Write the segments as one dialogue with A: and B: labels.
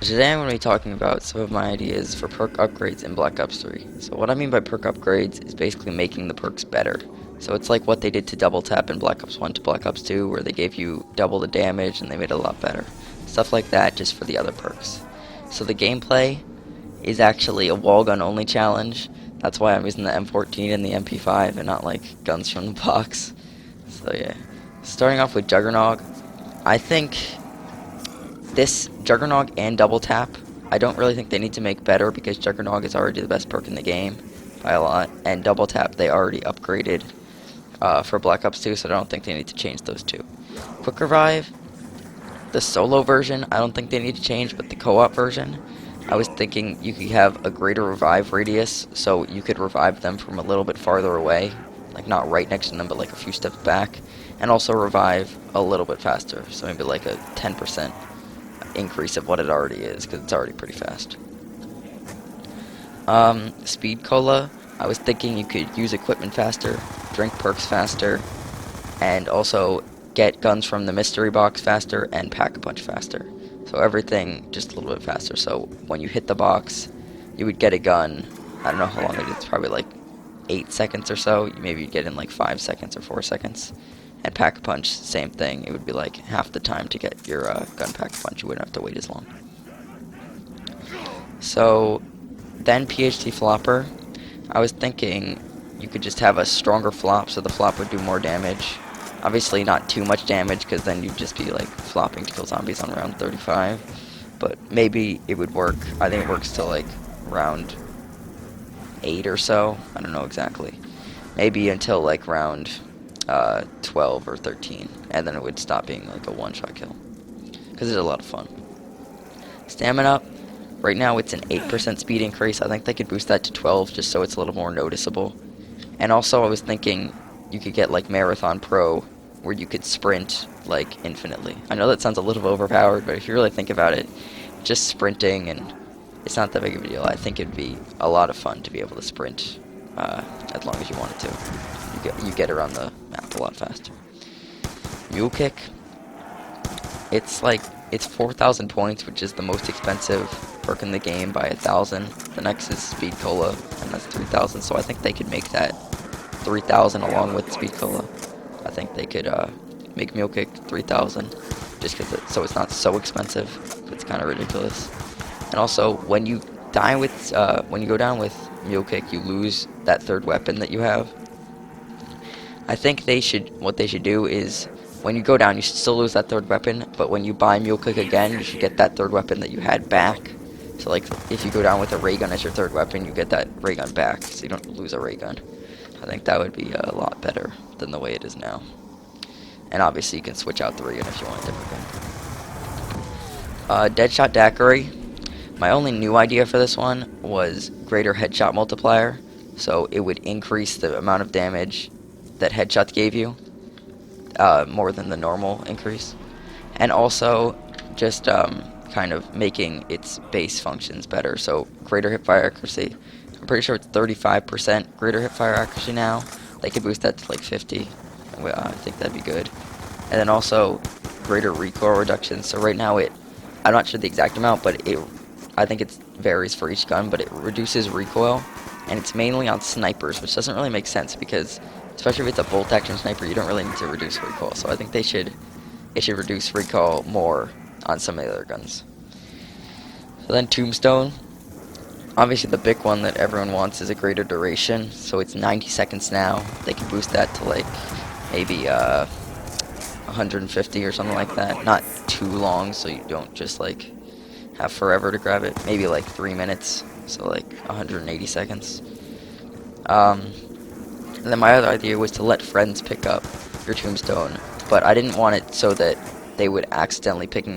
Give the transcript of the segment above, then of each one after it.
A: Today I'm going to be talking about some of my ideas for perk upgrades in Black Ops 3. So what I mean by perk upgrades is basically making the perks better. So it's like what they did to double tap in Black Ops 1 to Black Ops 2, where they gave you double the damage and they made it a lot better. Stuff like that just for the other perks. So the gameplay is actually a wall gun only challenge. That's why I'm using the M14 and the MP5 and not like guns from the box. So yeah. Starting off with Juggernog, I think this Juggernog and Double Tap, I don't really think they need to make better because Juggernog is already the best perk in the game by a lot, and Double Tap they already upgraded for Black Ops 2, so I don't think they need to change those two. Quick Revive, the solo version, I don't think they need to change, but the co-op version, I was thinking you could have a greater revive radius, so you could revive them from a little bit farther away, like not right next to them, but like a few steps back, and also revive a little bit faster, so maybe like a 10% increase of what it already is, because it's already pretty fast. Speed Cola, I was thinking you could use equipment faster, drink perks faster, and also get guns from the mystery box faster and pack a punch faster. So everything just a little bit faster. So when you hit the box, you would get a gun. I don't know how long it is, probably like 8 seconds or so. Maybe you'd get in like 5 seconds or 4 seconds. And pack a punch, same thing. It would be like half the time to get your gun pack a punch. You wouldn't have to wait as long. So then PhD Flopper, I was thinking you could just have a stronger flop, so the flop would do more damage. Obviously not too much damage, because then you'd just be like flopping to kill zombies on round 35. But maybe it would work. I think it works till like round 8 or so. I don't know exactly. Maybe until like round 12 or 13, and then it would stop being like a one-shot kill, because it's a lot of fun. Stamina, right now it's an 8% speed increase. I think they could boost that to 12 just so it's a little more noticeable. And also I was thinking you could get like Marathon Pro, where you could sprint like infinitely. I know that sounds a little overpowered, but if you really think about it, just sprinting, and it's not that big of a deal. I think it'd be a lot of fun to be able to sprint as long as you wanted to. You get around the map a lot faster. Mule Kick, it's 4,000 points, which is the most expensive perk in the game by 1,000. The next is Speed Cola, and that's 3,000. So I think they could make that 3,000 along with Speed Cola. I think they could make Mule Kick 3,000, just because so it's not so expensive. It's kind of ridiculous. And also, when you die with when you go down with Mule Kick, you lose that third weapon that you have. I think what they should do is, when you go down, you should still lose that third weapon, but when you buy Mule Kick again, you should get that third weapon that you had back. So like, if you go down with a ray gun as your third weapon, you get that ray gun back, so you don't lose a ray gun. I think that would be a lot better than the way it is now. And obviously you can switch out the ray gun if you want a different gun. Deadshot Daiquiri. My only new idea for this one was greater headshot multiplier, so it would increase the amount of damage that headshots gave you, more than the normal increase, and also just kind of making its base functions better. So greater hipfire accuracy, I'm pretty sure it's 35% greater hipfire accuracy now. They could boost that to like 50. I think that'd be good. And then also greater recoil reduction. So right now I'm not sure the exact amount, but I think it varies for each gun, but it reduces recoil, and it's mainly on snipers, which doesn't really make sense because, especially if it's a bolt action sniper, you don't really need to reduce recoil. So I think it should reduce recoil more on some of the other guns. So then Tombstone. Obviously the big one that everyone wants is a greater duration. So it's 90 seconds now. They can boost that to like maybe 150 or something like that. Not too long, so you don't just like have forever to grab it. Maybe like 3 minutes. So like 180 seconds. And then my other idea was to let friends pick up your Tombstone, but I didn't want it so that they would accidentally pick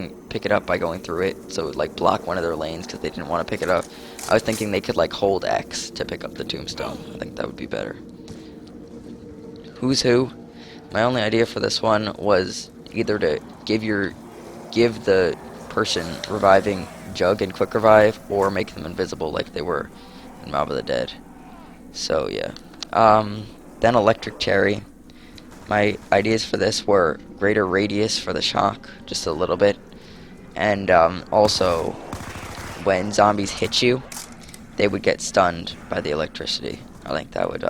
A: it up by going through it, so it would like block one of their lanes because they didn't want to pick it up. I was thinking they could like hold X to pick up the Tombstone. I think that would be better. Who's Who? My only idea for this one was either to give the person reviving Jug and Quick Revive, or make them invisible like they were in Mob of the Dead. So yeah. Then Electric Cherry. My ideas for this were greater radius for the shock, just a little bit, and also when zombies hit you, they would get stunned by the electricity. I think that would,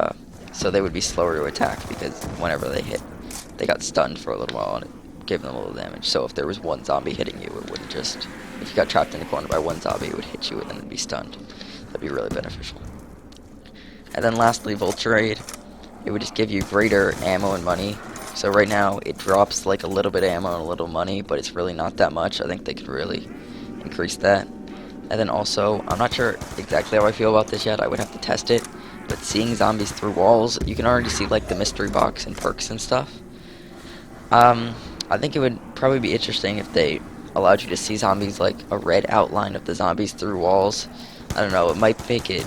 A: so they would be slower to attack because whenever they hit, they got stunned for a little while and it gave them a little damage. So if there was one zombie hitting you, it wouldn't just, if you got trapped in the corner by one zombie, it would hit you and then be stunned. That'd be really beneficial. And then lastly, Vulture Aid. It would just give you greater ammo and money. So right now, it drops like a little bit of ammo and a little money, but it's really not that much. I think they could really increase that. And then also, I'm not sure exactly how I feel about this yet. I would have to test it. But seeing zombies through walls, you can already see like the mystery box and perks and stuff. I think it would probably be interesting if they allowed you to see zombies like a red outline of the zombies through walls. I don't know, it might make it,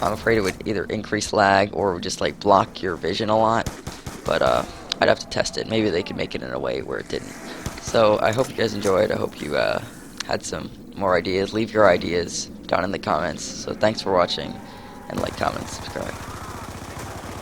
A: I'm afraid it would either increase lag or would just like block your vision a lot. But I'd have to test it. Maybe they could make it in a way where it didn't. So I hope you guys enjoyed. I hope you had some more ideas. Leave your ideas down in the comments. So thanks for watching, and like, comment, subscribe.